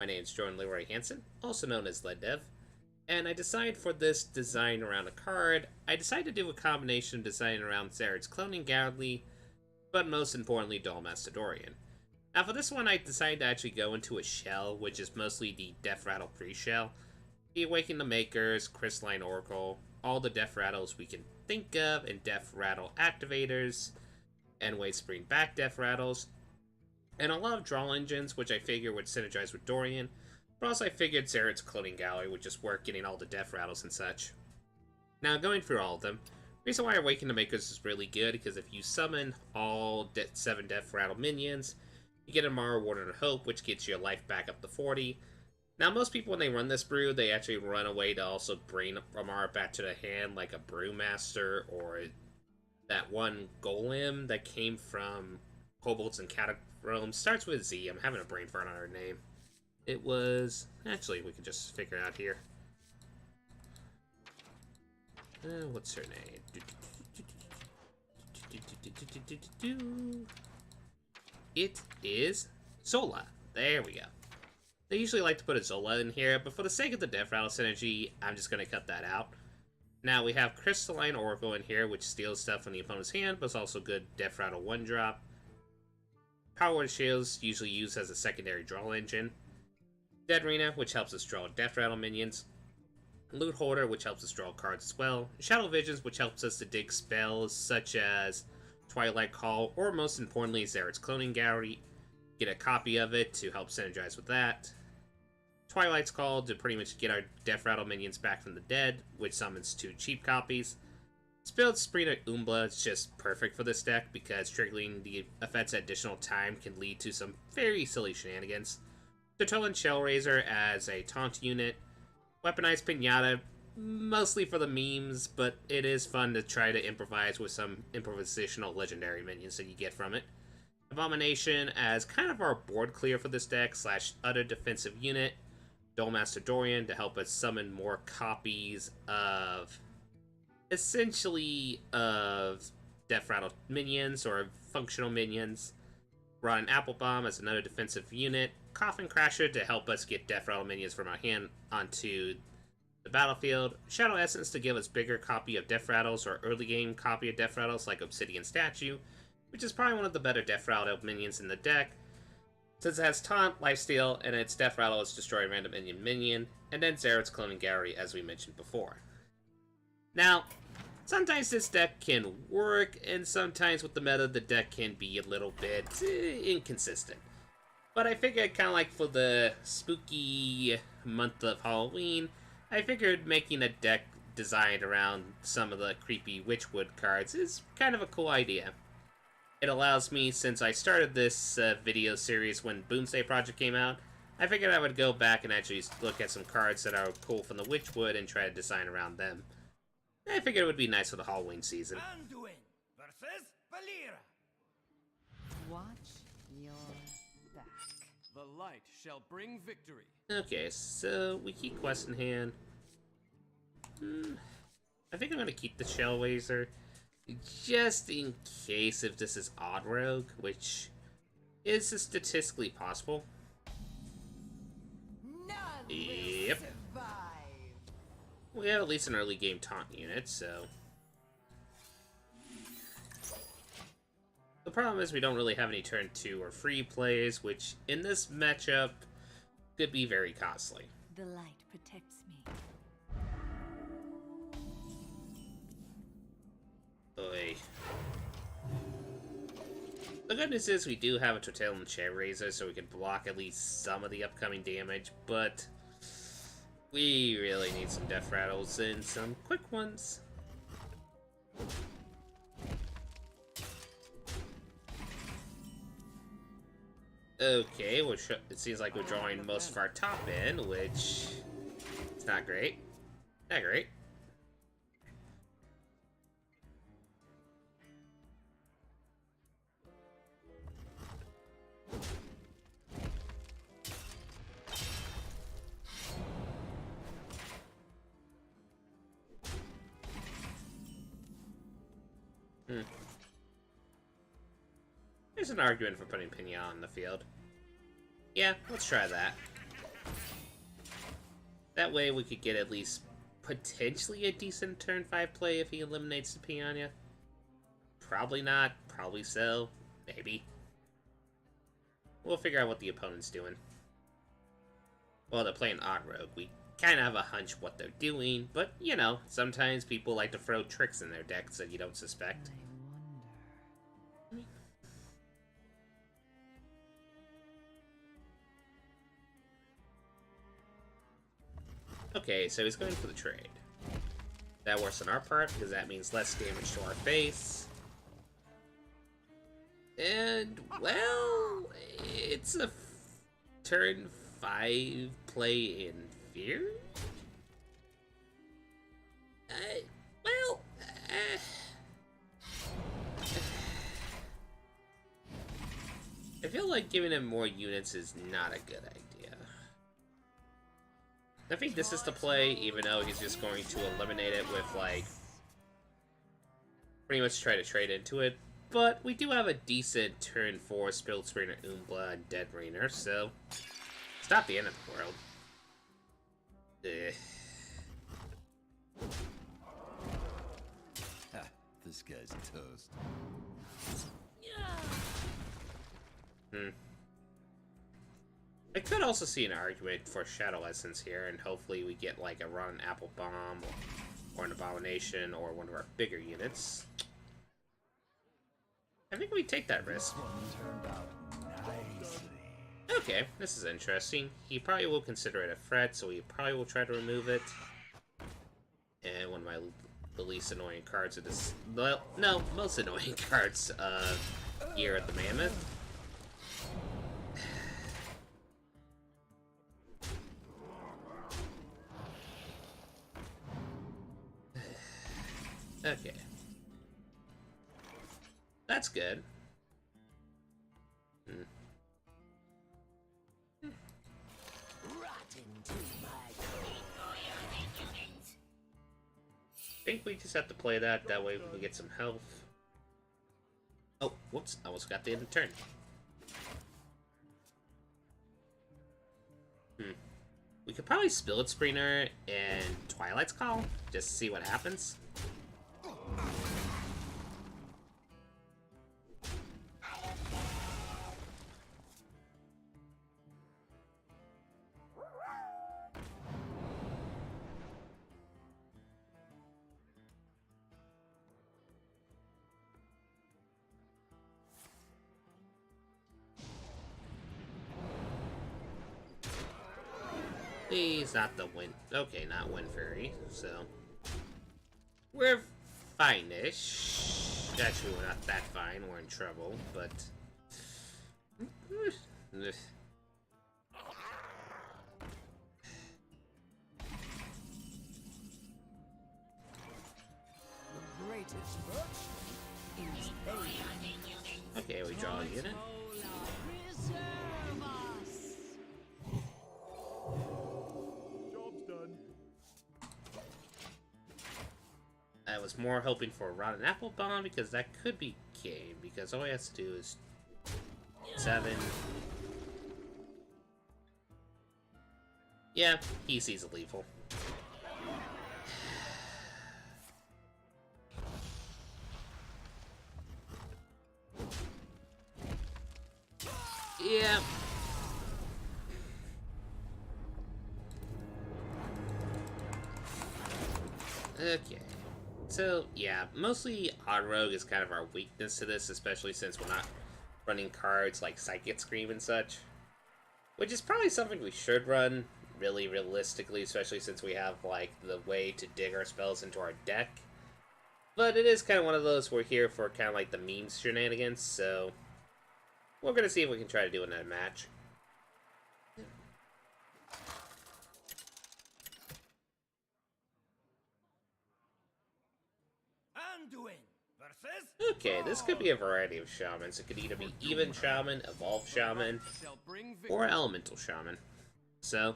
name is Jordan Leroy Hansen, also known as LedDev, and I decided for this design around a card, I decided to do a combination of design around Zerad's Cloning Gallery, but most importantly, Dollmaster Dorian. Now for this one, I decided to actually go into a shell, which is mostly the deathrattle pre-shell. The Awaken the Makers, Crystalline Oracle, all the deathrattles we can think of, and deathrattle activators, and ways to bring back deathrattles, and a lot of draw engines, which I figured would synergize with Dorian, but also I figured Zerad's Cloning Gallery would just work getting all the deathrattles and such. Now going through all of them, the reason why Awaken the Makers is really good, because if you summon all 7 deathrattle minions, you get a Amara Warden of Hope, which gets your life back up to 40. Now, most people, when they run this brew, they actually run away to also bring Amara back to the hand, like a Brewmaster, or that one Golem that came from Kobolds and Catacombs. Starts with Z. I'm having a brain fart on her name. It was... Actually, we can just figure it out here. What's her name? It is Zola. There we go. They usually like to put a Zola in here, but for the sake of the deathrattle synergy, I'm just going to cut that out. Now we have Crystalline Oracle in here, which steals stuff from the opponent's hand, but it's also good deathrattle 1-drop. Power Word Shields, usually used as a secondary draw engine. Dead Arena, which helps us draw deathrattle minions. Loot Hoarder, which helps us draw cards as well. Shadow Visions, which helps us to dig spells such as Twilight Call, or most importantly, Zerad's Cloning Gallery. Get a copy of it to help synergize with that. Twilight's Call to pretty much get our deathrattle minions back from the dead, which summons 2 cheap copies. Spilled Spree of Umbla is just perfect for this deck because triggering the effects at additional time can lead to some very silly shenanigans. Determined Shellraiser as a taunt unit. Weaponized Pinata, mostly for the memes, but it is fun to try to improvise with some improvisational legendary minions that you get from it. Abomination as kind of our board clear for this deck / other defensive unit. Dollmaster Dorian to help us summon more copies of essentially of deathrattle minions or functional minions. Rotten Apple Bomb as another defensive unit. Coffin Crasher to help us get deathrattle minions from our hand onto the battlefield. Shadow Essence to give us bigger copy of deathrattles or early game copy of deathrattles like Obsidian Statue, which is probably one of the better deathrattle minions in the deck, since it has Taunt, Lifesteal, and its deathrattle is Destroy a Random Minion, and then Zerad's Cloning Gallery, as we mentioned before. Now, sometimes this deck can work, and sometimes with the meta, the deck can be a little bit inconsistent. But I figured, kind of like for the spooky month of Halloween, I figured making a deck designed around some of the creepy Witchwood cards is kind of a cool idea. It allows me, since I started this video series when Boomsday Project came out, I figured I would go back and actually look at some cards that are cool from the Witchwood and try to design around them. I figured it would be nice for the Halloween season. Anduin versus Valera. Watch your back. The light shall bring victory. Okay, so we keep quests in hand. I think I'm going to keep the Shellraiser, just in case if this is Odd Rogue, which is statistically possible. None Yep. will survive. We have at least an early game taunt unit, so... The problem is we don't really have any turn 2 or free plays, which in this matchup could be very costly. The light protects me. Oy. The good news is we do have a Tortellum Shellraiser, so we can block at least some of the upcoming damage, but we really need some deathrattles and some quick ones. Okay, it seems like we're drawing most of our top end, which is not great. Not great. There's an argument for putting Pignon on the field. Yeah, let's try that. That way we could get at least potentially a decent turn 5 play if he eliminates the Piranha. Probably not. Probably so. Maybe. We'll figure out what the opponent's doing. Well, they're playing Odd Rogue. We kind of have a hunch what they're doing, but, you know, sometimes people like to throw tricks in their decks that you don't suspect. I wonder. Okay, so he's going for the trade. That works on our part, because that means less damage to our face. And, well, it's a turn 5 play in fear? Well, I feel like giving him more units is not a good idea. I think this is the play, even though he's just going to eliminate it with, like, pretty much try to trade into it. But we do have a decent turn 4 Spilled Sprainer, Umbla, and Dead Rainer, so it's not the end of the world. Ha, this guy's toast. I could also see an argument for Shadow Essence here, and hopefully we get like a Rotten Apple Bomb, or an Abomination, or one of our bigger units. I think we take that risk. This one turned out nicely. Okay, this is interesting. He probably will consider it a threat, so he probably will try to remove it. And one of the least annoying cards of this... Well, no, most annoying cards of Year of the Mammoth. Okay. That's good. I think we just have to play that, that way we can get some health. Oh, whoops, I almost got the end of the turn. We could probably Spilled Sprainer and Twilight's Call, just to see what happens. Please, not the Wind. Okay, not Wind Fairy, so. We're fine-ish. Actually, we're not that fine. We're in trouble, but. The greatest virtue is faith. Okay, we draw a unit. Preserve us. Job's done. I was more hoping for a Rotten Apple Bomb because that could be game, because all he has to do is 7. Yeah, he sees a lethal. Yeah. Okay. So, yeah, mostly Odd Rogue is kind of our weakness to this, especially since we're not running cards like Psychic Scream and such. Which is probably something we should run, really realistically, especially since we have, like, the way to dig our spells into our deck. But it is kind of one of those we're here for kind of like the memes shenanigans, so we're going to see if we can try to do it in a match. Anduin versus. Okay, this could be a variety of shamans. It could either be even shaman, evolved shaman, Shall bring or victory. elemental shaman. So,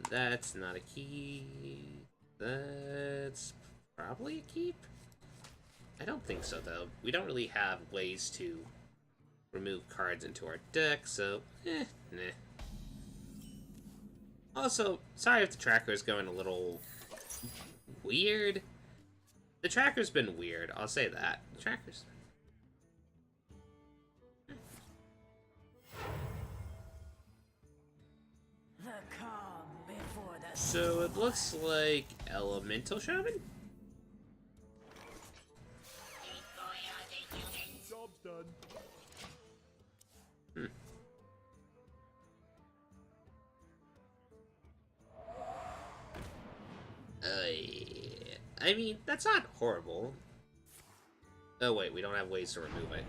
that's not a key. That's probably a keep. I don't think so, though. We don't really have ways to remove cards into our deck, so, nah. Also, sorry if the tracker is going a little weird. The tracker's been weird, I'll say that. The tracker's... The calm before the So it looks like Elemental Shaman? Job's done. I mean, that's not horrible. Oh wait, we don't have ways to remove it.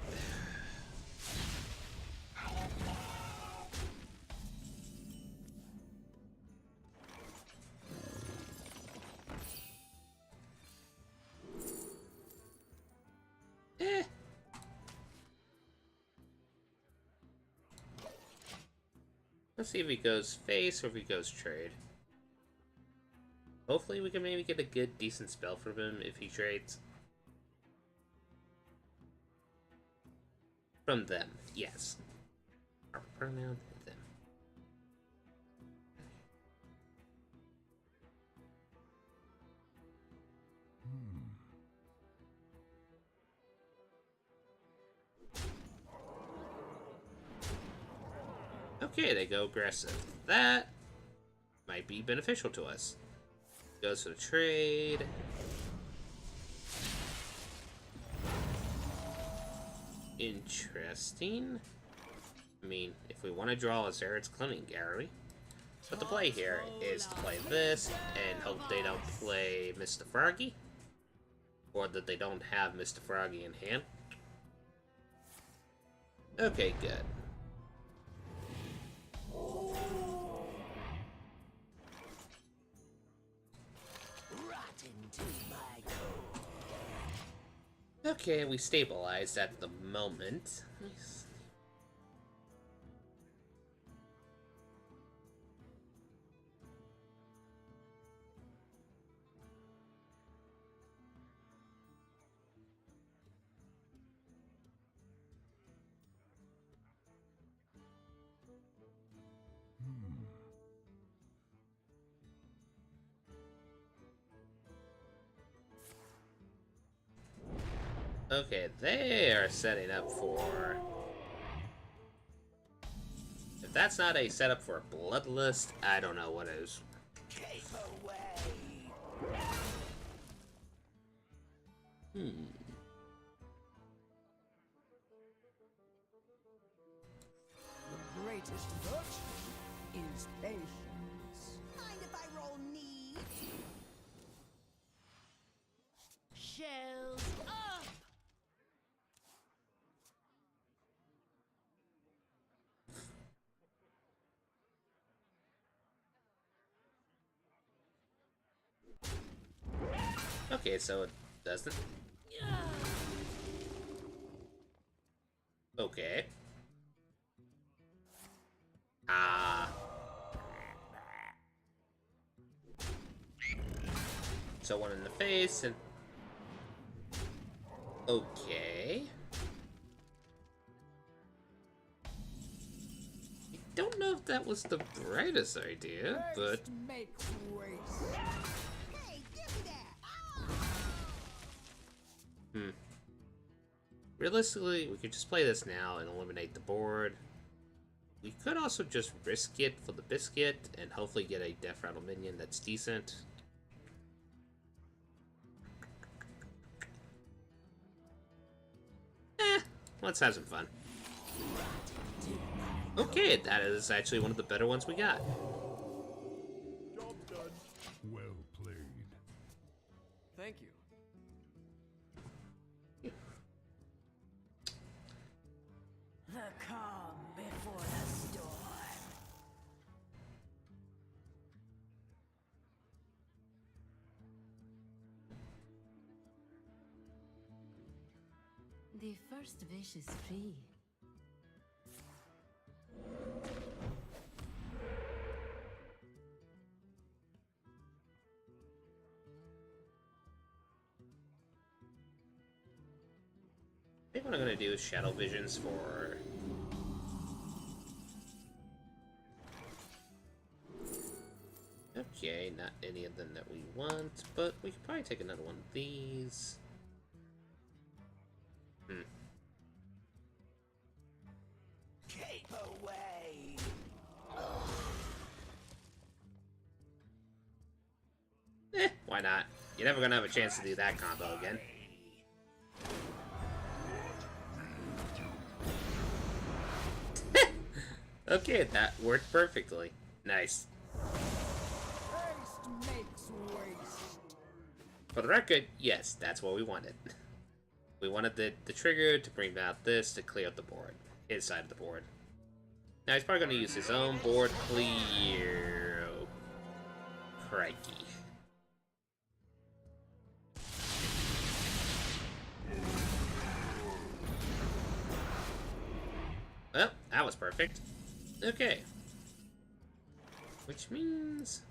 Let's see if he goes face or if he goes trade. Hopefully we can maybe get a good, decent spell from him if he trades. From them, yes. Our pronoun, them. Okay, they go aggressive. That might be beneficial to us. Goes for the trade. Interesting. I mean, if we want to draw a Zared's Cleaning Gallery, but the play here is to play this and hope they don't play Mr. Froggy, or that they don't have Mr. Froggy in hand. Okay, good. Okay, we stabilized at the moment. Nice. Okay, they are setting up for... If that's not a setup for a Bloodlust, I don't know what is. The greatest virtue is patience. Mind if I roll knee? Shells up! Okay, so it doesn't. Okay. Ah. So one in the face and... Okay. I don't know if that was the brightest idea, but... Haste makes waste. Hey, give me that! Ah! Realistically, we could just play this now and eliminate the board. We could also just risk it for the biscuit and hopefully get a deathrattle minion that's decent. Let's have some fun. Okay, that is actually one of the better ones we got. Job's done. Well played. Thank you. The calm before the storm. The first wish is free. I think what I'm gonna do is Shadow Visions for... Okay, not any of them that we want, but we could probably take another one of these. Keep away. Why not? You're never gonna have a chance to do that combo again. Okay, that worked perfectly. Nice. Haste makes waste. For the record, yes, that's what we wanted. We wanted the trigger to bring out this to clear out the board. His side of the board. Now he's probably going to use his own board clear. Oh, crikey. Well, that was perfect. Okay. Which means...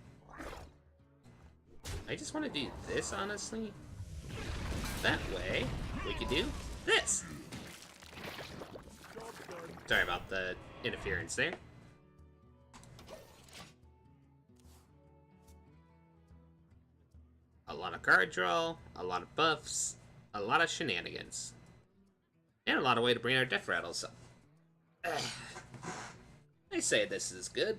I just want to do this, honestly. That way, we could do this. Sorry about the interference there. A lot of card draw, a lot of buffs, a lot of shenanigans. And a lot of way to bring our death rattles up. I say this is good.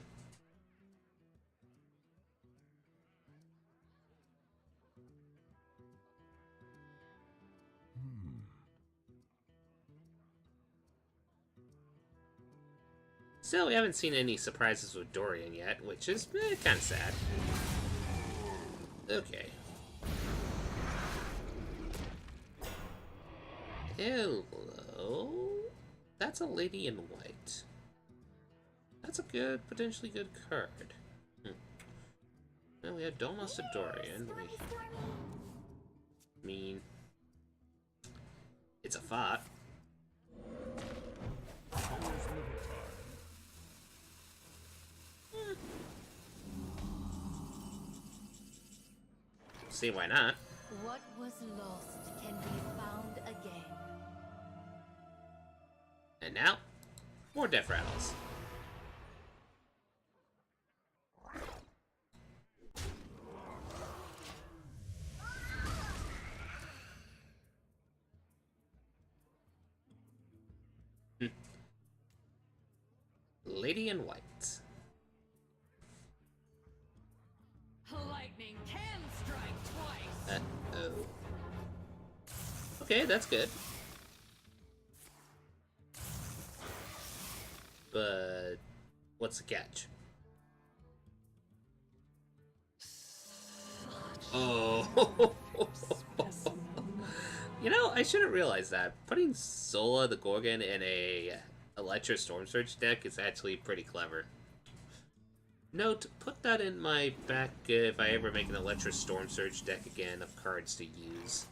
Still, we haven't seen any surprises with Dorian yet, which is kind of sad. Okay. Hello? That's a lady in white. That's a good, potentially good card. Well, we have Dollmaster Dorian. I mean, it's a fart. See why not? What was lost can be found again. And now, more death rattles. Lady in white. Lightning can strike twice. Uh-oh. Okay, that's good. But what's the catch? Oh. You know, I should have realized that. Putting Sola the Gorgon in a Electra Storm Surge deck is actually pretty clever. Note, put that in my back if I ever make an Electra Storm Surge deck again of cards to use.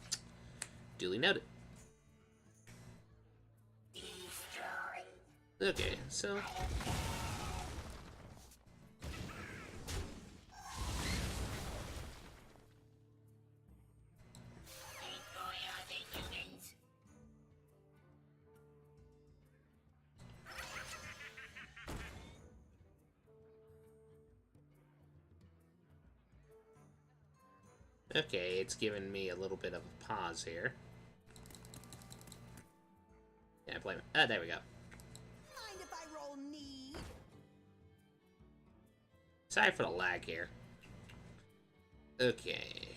Duly noted. Okay, so... Okay, it's given me a little bit of a pause here. Yeah, blame it. Ah, there we go. Mind if I roll need? Sorry for the lag here. Okay.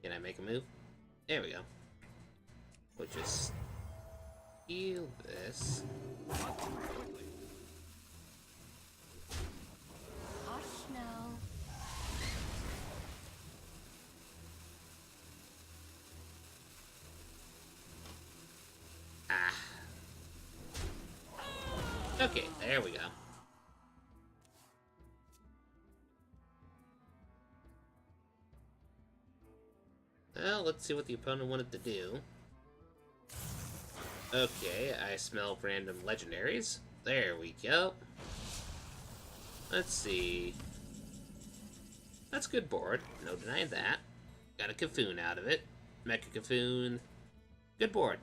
Can I make a move? There we go. We'll just heal this. Hush now. Ah. Okay, there we go. Well, let's see what the opponent wanted to do. Okay, I smell random legendaries. There we go. Let's see. That's a good board. No denying that. Got a Cafoon out of it. Mecha Cafoon. Good board.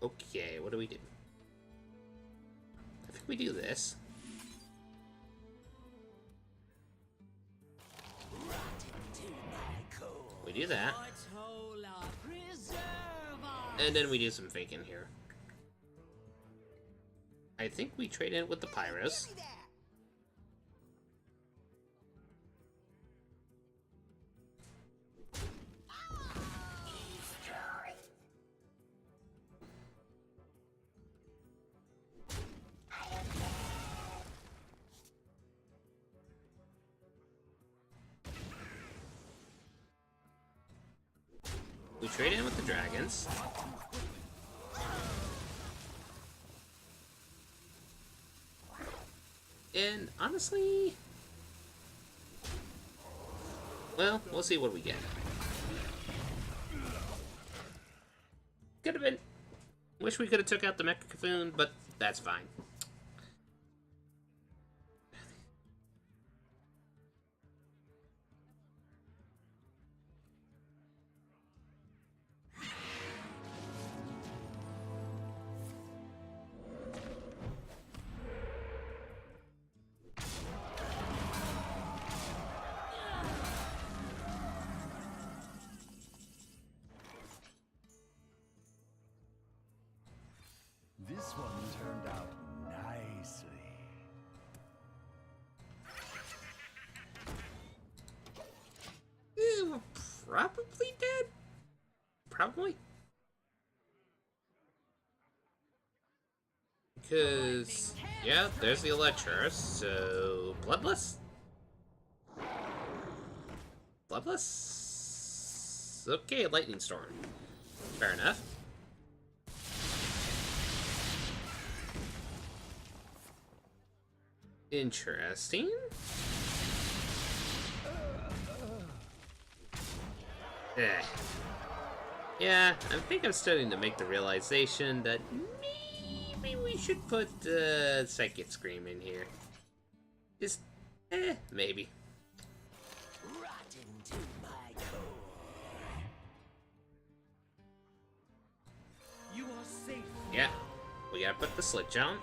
Okay, what do we do? I think we do this. do that. Tola, preserve us. And then we do some faking here. I think we trade in with the Pyros. Give me that. We trade in with the dragons. And honestly, well, we'll see what we get. Could have been. Wish we could have took out the Mecha Cafoon, but that's fine. This one turned out nicely. We're probably dead. Probably. Because, yeah, there's the Electra, so... Bloodless? Bloodless? Okay, Lightning Storm. Fair enough. Interesting. Yeah, I think I'm starting to make the realization that maybe we should put Psychic Scream in here. Just, maybe. Rotten to my core. You are safe. Yeah, we gotta put the Slit on.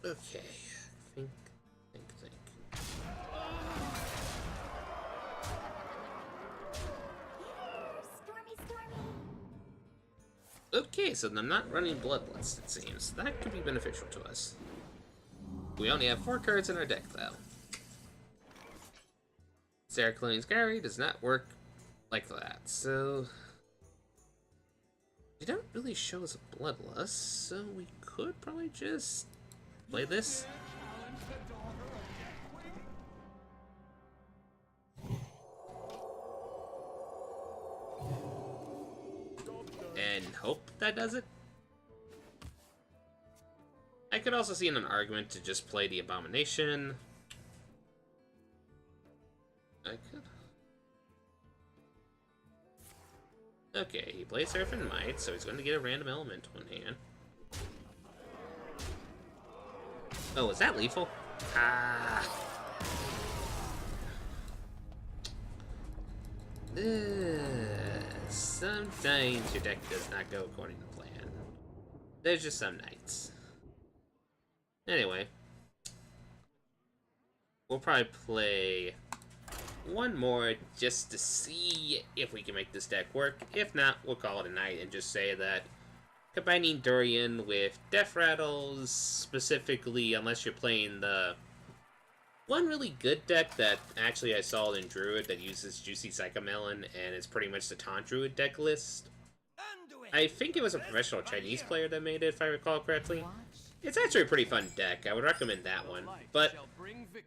Okay, think. Stormy, stormy. Okay, so I'm not running Bloodlust, it seems. That could be beneficial to us. We only have 4 cards in our deck, though. Sarah Clooney's Gary does not work like that, so... They don't really show us a Bloodlust, so we could probably just play this. And hope that does it. I could also see in an argument to just play the Abomination. I could. Okay, he plays Surf and Might, so he's going to get a random element one hand. Oh, is that lethal? Ah. Sometimes your deck does not go according to plan. There's just some nights. Anyway. We'll probably play one more just to see if we can make this deck work. If not, we'll call it a night and just say that combining Dorian with deathrattles, specifically, unless you're playing the one really good deck that actually I saw in Druid that uses Juicy Psychomelon, and it's pretty much the Taunt Druid deck list. I think it was a professional Chinese player that made it, if I recall correctly. It's actually a pretty fun deck. I would recommend that one. But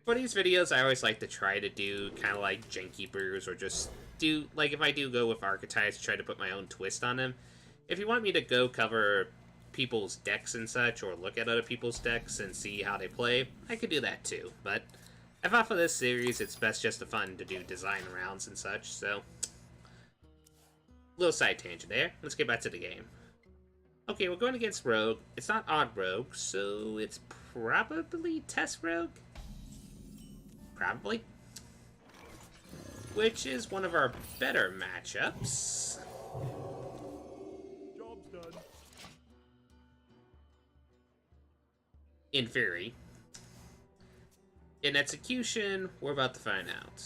for these videos, I always like to try to do kind of like janky brews, or just do, like, if I do go with archetypes, try to put my own twist on them. If you want me to go cover people's decks and such, or look at other people's decks and see how they play, I could do that too. But I thought for this series, it's best just to fun to do design rounds and such, so... Little side tangent there. Let's get back to the game. Okay, we're going against Rogue. It's not Odd Rogue, so it's probably Test Rogue? Probably. Which is one of our better matchups. Job's done. In theory. In execution, we're about to find out.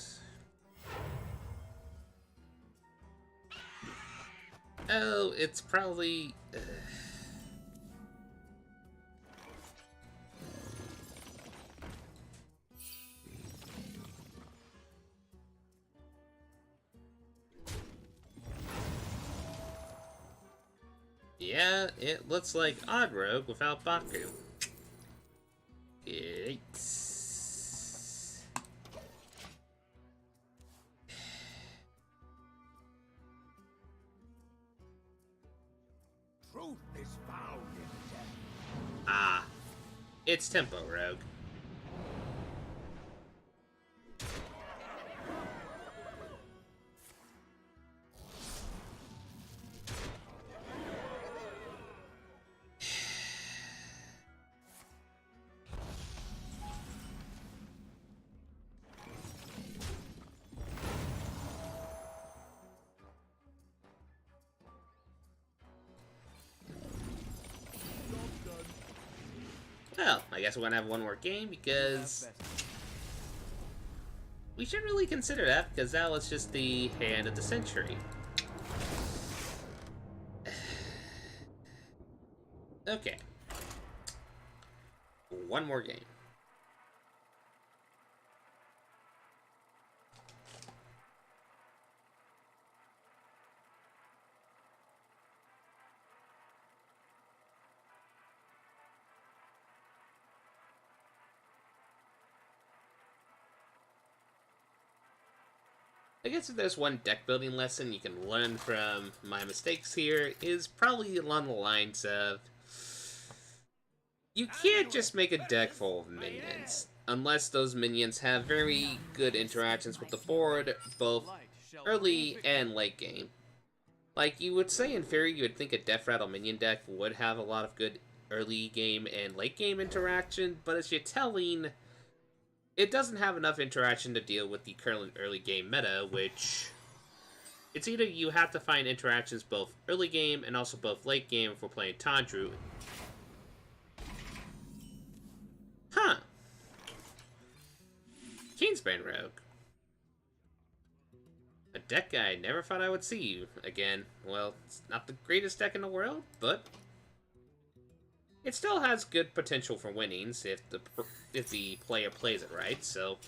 Oh, it's probably... Yeah, it looks like Odd Rogue without Baku. Yikes. Truth is found in death. Ah, it's Tempo Rogue. Well, I guess we're gonna have one more game because we should really consider that because that was just the hand of the century. Okay. One more game. I guess if there's one deck building lesson you can learn from my mistakes here is probably along the lines of you can't just make a deck full of minions unless those minions have very good interactions with the board both early and late game. Like you would say in theory you would think a deathrattle minion deck would have a lot of good early game and late game interaction, but as you're telling, it doesn't have enough interaction to deal with the current early game meta, which... It's either you have to find interactions both early game and also both late game if we're playing Tandru. Huh. Kingsbane Rogue. A deck I never thought I would see again. Well, it's not the greatest deck in the world, but... it still has good potential for winnings if the player plays it right, so...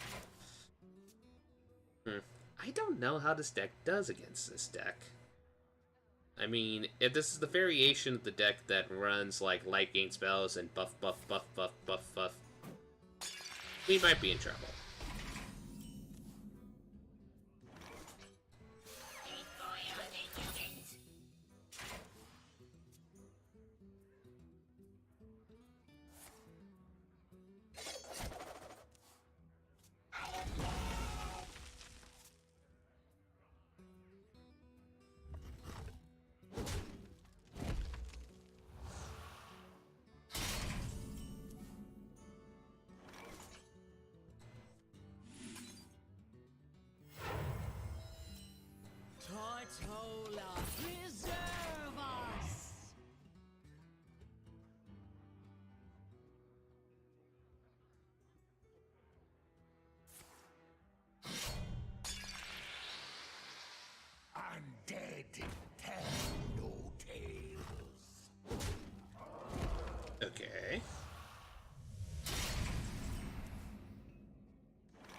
I don't know how this deck does against this deck. I mean, if this is the variation of the deck that runs, like, light game spells and buff, we might be in trouble. Tortola, preserve us! Undead tell no tales. Okay.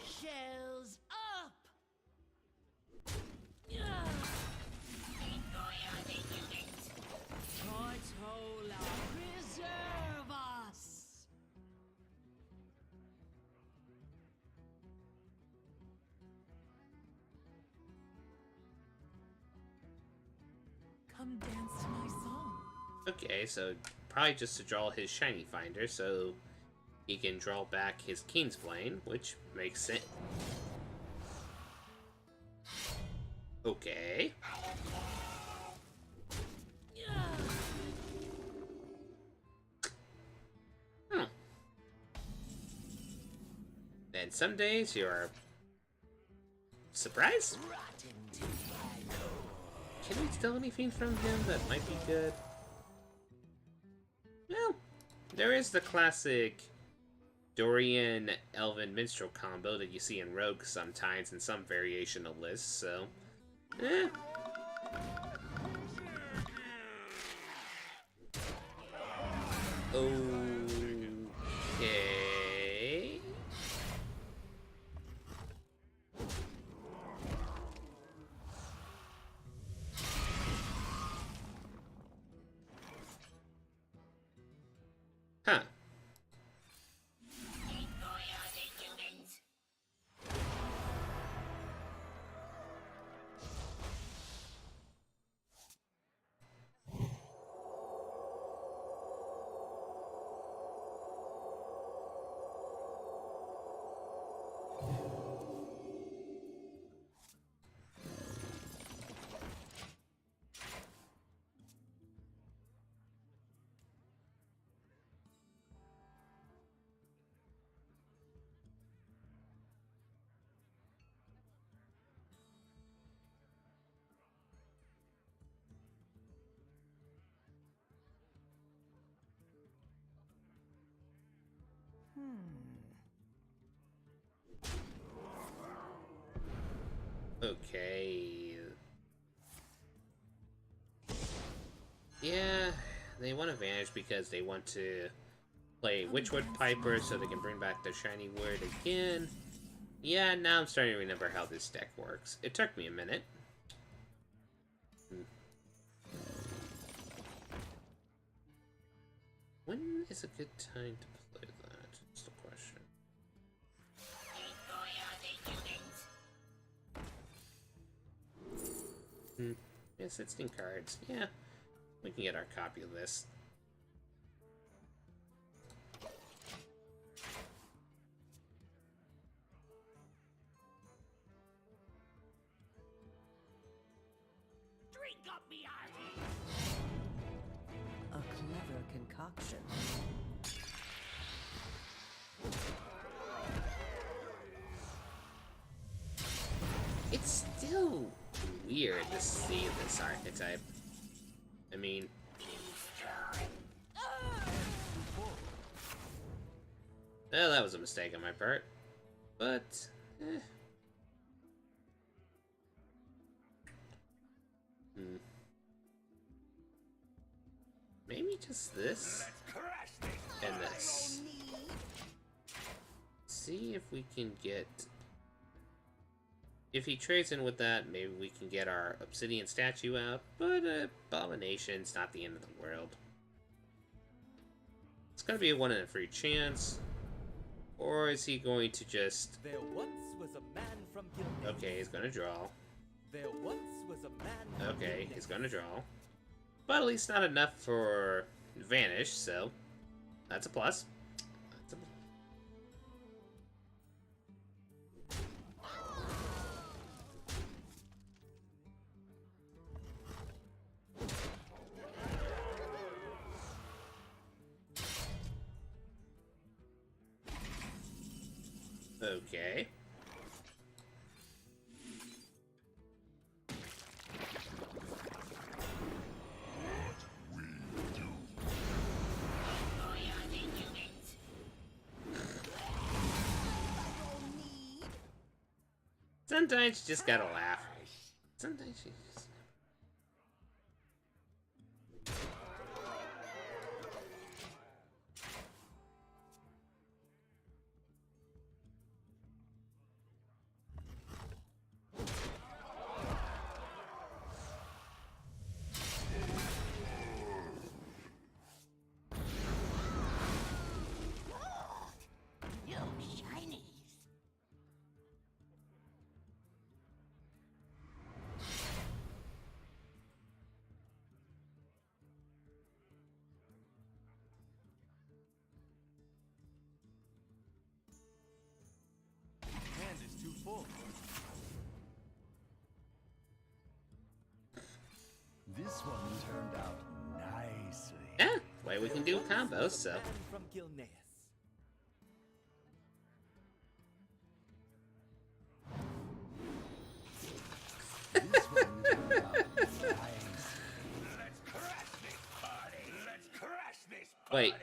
Shells up! Tortola, preserve us! Come dance to my song. Okay, so probably just to draw his shiny finder, so he can draw back his Kingsblade, which makes sense. Okay. And some days you're surprised? Can we steal anything from him that might be good? Well, there is the classic Dorian Elven Minstrel combo that you see in Rogue sometimes in some variation of lists, so... eh. Okay... Huh. Okay. Yeah, they want advantage because they want to play Witchwood Piper so they can bring back the shiny word again. Yeah, now I'm starting to remember how this deck works. It took me a minute. When is a good time to play that? That's the question. Yeah, 16 cards. Yeah, we can get our copy of this. Drink up me hearty. A clever concoction. It's still weird to see this archetype. I mean... well, that was a mistake on my part. But... maybe just this and this. See if we can get... if he trades in with that, maybe we can get our obsidian statue out, but Abomination's not the end of the world. It's gonna be a 1 in a 3 chance. Or is he going to just... There once was a man from Gilneas. okay, he's gonna draw. There once was a man from Okay, Gilneas. he's gonna draw. But at least not enough for Vanish, so that's a plus. That's a... okay. Sometimes you just gotta laugh. Sometimes you just... You shinies. Hand is too full. This one turned out nicely. yeah, way we can do There once combos, was a so... man from Gilneas. Wait.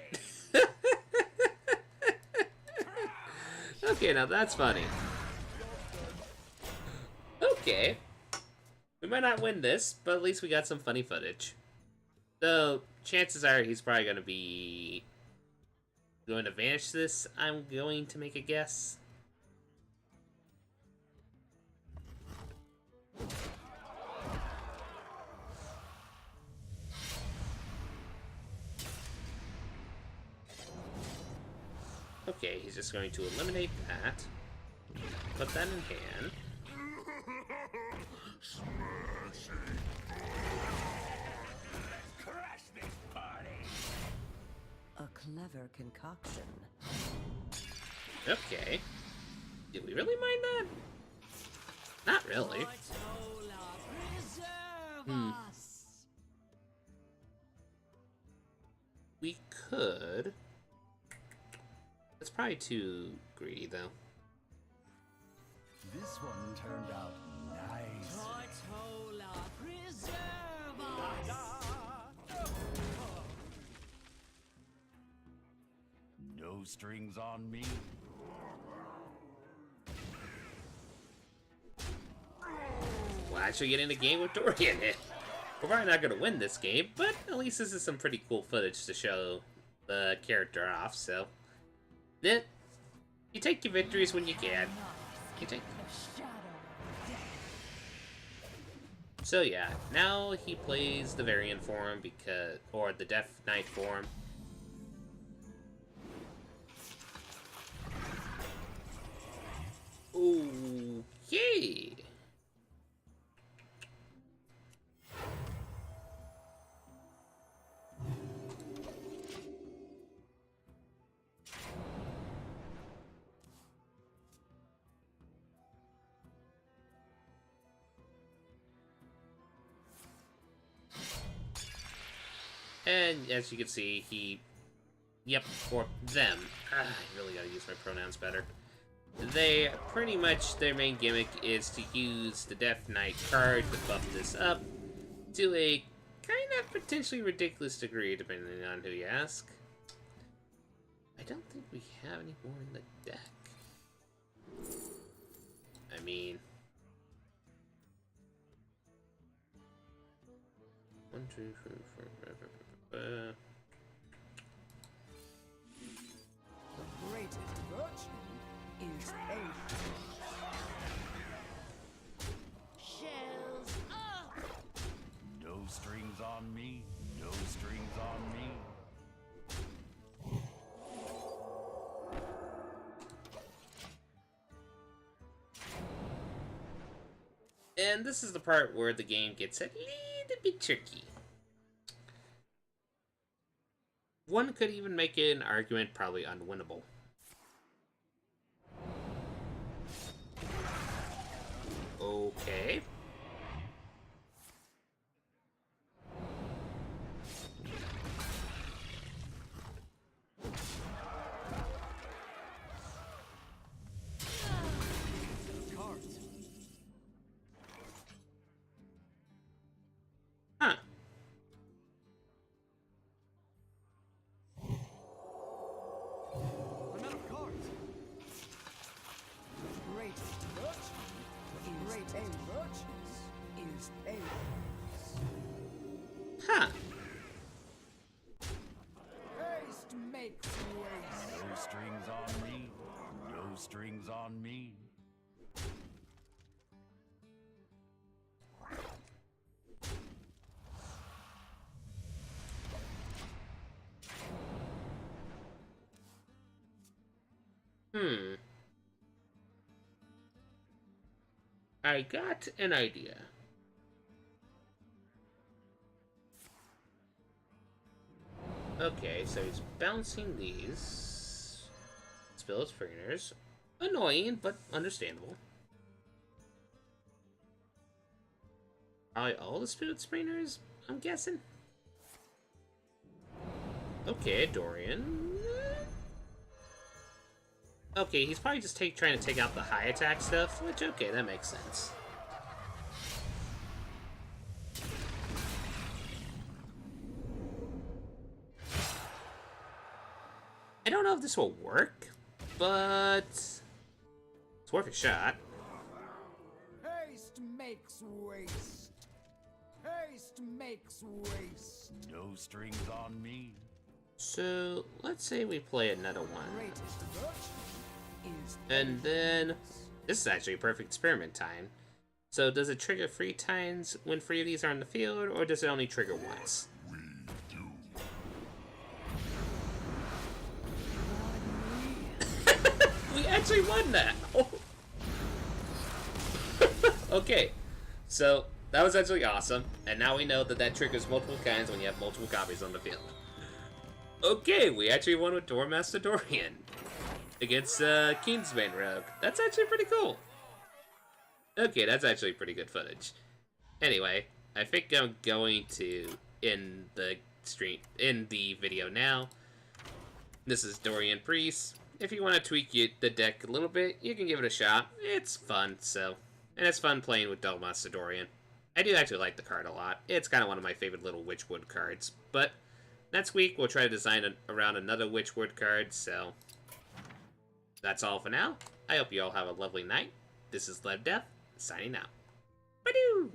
Okay, now that's funny. Okay. We might not win this, but at least we got some funny footage. So, chances are he's probably going to be going to vanish this, I'm going to make a guess. Okay, he's just going to eliminate that. Put that in hand. Crash this party. A clever concoction. Okay. Did we really mind that? Not really. We could. It's probably too greedy, though. This one turned out nice. No strings on me. We'll actually get in a game with Dorian. We're probably not going to win this game, but at least this is some pretty cool footage to show the character off, so... You take your victories when you can. You take... So yeah, now he plays the Variant form because... or the Death Knight form. Okay. And as you can see, he... Yep, or them. I really gotta use my pronouns better. They, pretty much, their main gimmick is to use the Death Knight card to buff this up to a kind of potentially ridiculous degree, depending on who you ask. I don't think we have any more in the deck. I mean... 1, 2, 3, 4, 5, The greatest virtue is patience. Shells up. No strings on me. No strings on me. And this is the part where the game gets a little bit tricky. One could even make an argument probably unwinnable. Okay. Huh. I'm out of cards. Greatest virtue is patience. Huh. Haste makes waste. No strings on me. No strings on me. I got an idea. Okay, so he's bouncing these Spirit Springers. Annoying, but understandable. Probably all the Spirit Springers, I'm guessing. Okay, Dorian. Okay, he's probably just trying to take out the high attack stuff, which, okay, that makes sense. I don't know if this will work, but it's worth a shot. Haste makes waste. Haste makes waste. No strings on me. So let's say we play another one. Greatest virtue is And then, patience. this is actually a perfect experiment time. So does it trigger 3 times when 3 of these are on the field, or does it only trigger once? We actually won that! Okay, so that was actually awesome, and now we know that that triggers multiple kinds when you have multiple copies on the field. Okay, we actually won with Dollmaster Dorian against Kingsman Rogue. That's actually pretty cool. Okay, that's actually pretty good footage. Anyway, I think I'm going to end the video now. This is Dorian Priest. If you want to tweak the deck a little bit, you can give it a shot. It's fun, and it's fun playing with Dollmaster Dorian. I do actually like the card a lot. It's kind of one of my favorite little Witchwood cards. But next week, we'll try to design around another Witchwood card, so that's all for now. I hope you all have a lovely night. This is Death, signing out. Bye-doo!